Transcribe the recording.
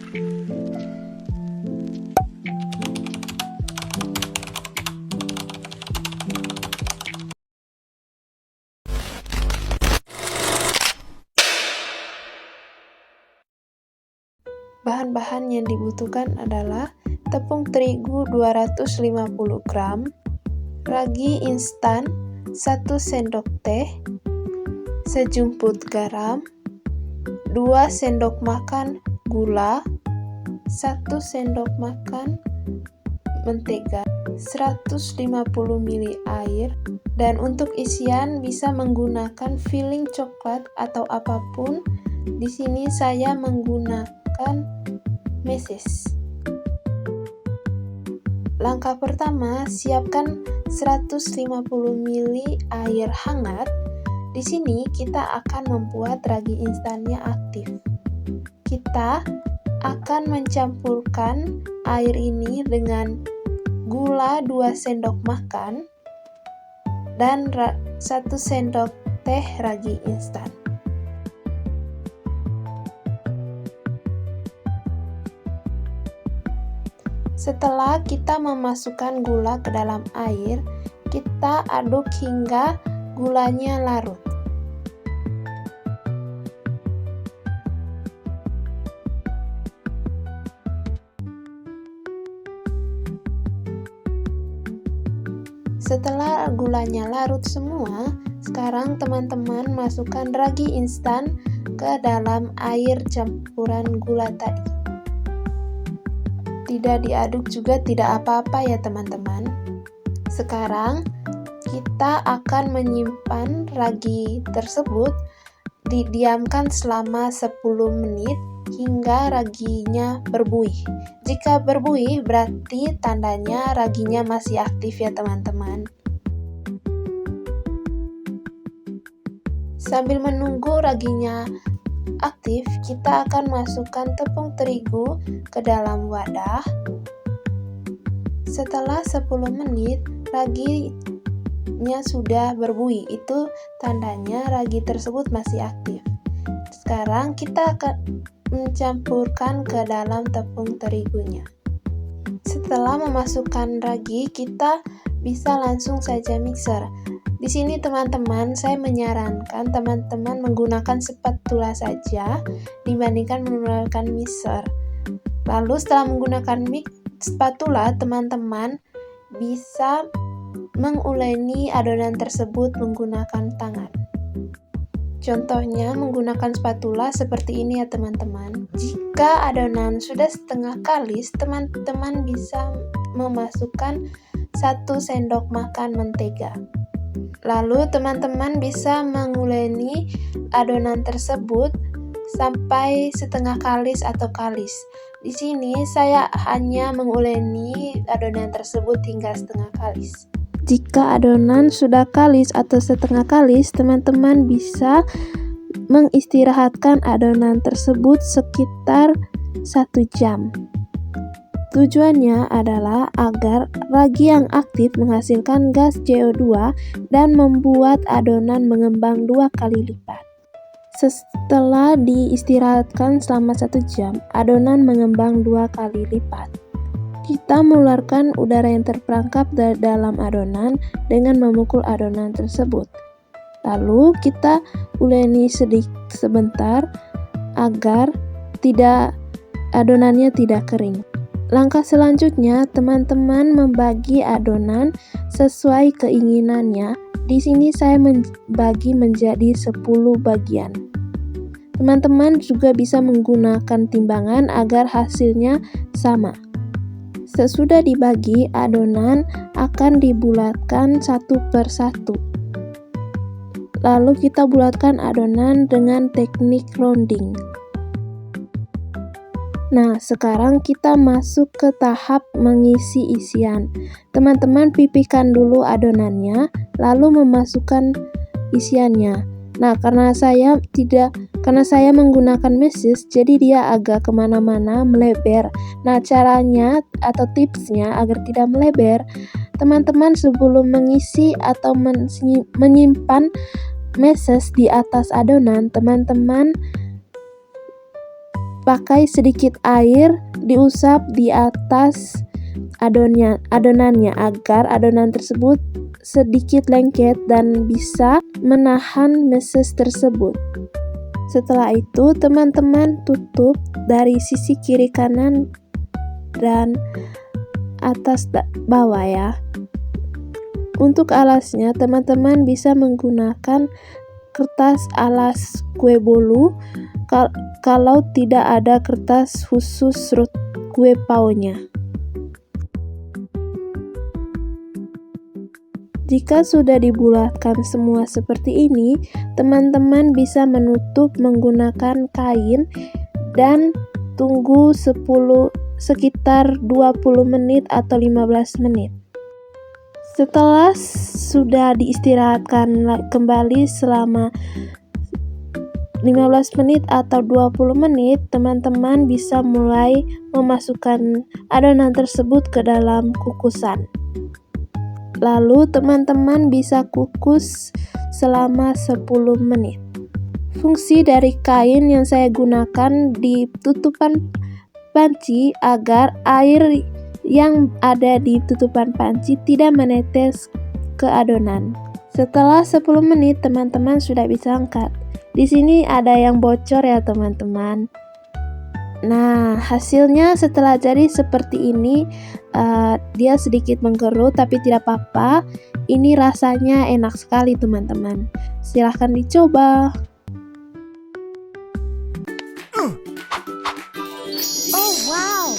Bahan-bahan yang dibutuhkan adalah tepung terigu 250 gram, ragi instan 1 sendok teh, sejumput garam, 2 sendok makan gula, 1 sendok makan mentega, 150 ml air, dan untuk isian bisa menggunakan filling coklat atau apapun. Di sini saya menggunakan meses. Langkah pertama, siapkan 150 ml air hangat. Di sini kita akan membuat ragi instannya aktif. Kita akan mencampurkan air ini dengan gula 2 sendok makan dan 1 sendok teh ragi instan. Setelah kita memasukkan gula ke dalam air, kita aduk hingga gulanya larut. Setelah gulanya larut semua, sekarang teman-teman masukkan ragi instan ke dalam air campuran gula tadi. Tidak diaduk juga tidak apa-apa ya teman-teman. Sekarang kita akan menyimpan ragi tersebut, didiamkan selama 10 menit hingga raginya berbuih. Jika berbuih berarti tandanya raginya masih aktif ya teman-teman. Sambil menunggu raginya aktif, kita akan masukkan tepung terigu ke dalam wadah. Setelah 10 menit, raginya sudah berbuih. Itu tandanya ragi tersebut masih aktif. Sekarang kita akan mencampurkan ke dalam tepung terigunya. Setelah memasukkan ragi, kita bisa langsung saja mixer. Di sini teman-teman, saya menyarankan teman-teman menggunakan spatula saja dibandingkan menggunakan mixer. Lalu setelah menggunakan spatula, teman-teman bisa menguleni adonan tersebut menggunakan tangan. Contohnya menggunakan spatula seperti ini ya teman-teman. Jika adonan sudah setengah kalis, teman-teman bisa memasukkan 1 sendok makan mentega. Lalu teman-teman bisa menguleni adonan tersebut sampai setengah kalis atau kalis. Di sini saya hanya menguleni adonan tersebut hingga setengah kalis. Jika adonan sudah kalis atau setengah kalis, teman-teman bisa mengistirahatkan adonan tersebut sekitar 1 jam. Tujuannya adalah agar ragi yang aktif menghasilkan gas CO2 dan membuat adonan mengembang 2 kali lipat. Setelah diistirahatkan selama 1 jam, adonan mengembang 2 kali lipat. Kita mengeluarkan udara yang terperangkap dari dalam adonan dengan memukul adonan tersebut. Lalu kita uleni sebentar agar adonannya tidak kering. Langkah selanjutnya, teman-teman membagi adonan sesuai keinginannya. Di sini saya membagi menjadi 10 bagian. Teman-teman juga bisa menggunakan timbangan agar hasilnya sama. Sesudah dibagi, adonan akan dibulatkan satu per satu. Lalu kita bulatkan adonan dengan teknik rounding. Nah, sekarang kita masuk ke tahap mengisi isian. Teman-teman pipihkan dulu adonannya, lalu memasukkan isiannya. Nah, karena saya menggunakan mesis, jadi dia agak kemana-mana melebar. Nah, caranya atau tipsnya agar tidak melebar, teman-teman sebelum mengisi atau menyimpan meses di atas adonan, teman-teman pakai sedikit air diusap di atas adonannya agar adonan tersebut sedikit lengket dan bisa menahan meses tersebut. Setelah itu, teman-teman tutup dari sisi kiri kanan dan atas bawah ya. Untuk alasnya, teman-teman bisa menggunakan kertas alas kue bolu kalau tidak ada kertas khusus kue paunya. Jika sudah dibulatkan semua seperti ini, teman-teman bisa menutup menggunakan kain dan tunggu sekitar 20 menit atau 15 menit. Setelah sudah diistirahatkan kembali selama 15 menit atau 20 menit, teman-teman bisa mulai memasukkan adonan tersebut ke dalam kukusan. Lalu teman-teman bisa kukus selama 10 menit. Fungsi dari kain yang saya gunakan di tutupan panci agar air yang ada di tutupan panci tidak menetes ke adonan. Setelah 10 menit teman-teman sudah bisa angkat. Di sini ada yang bocor ya teman-teman. Nah, hasilnya setelah jadi seperti ini, dia sedikit mengkerut tapi tidak apa-apa. Ini rasanya enak sekali teman-teman. Silahkan dicoba. Oh wow.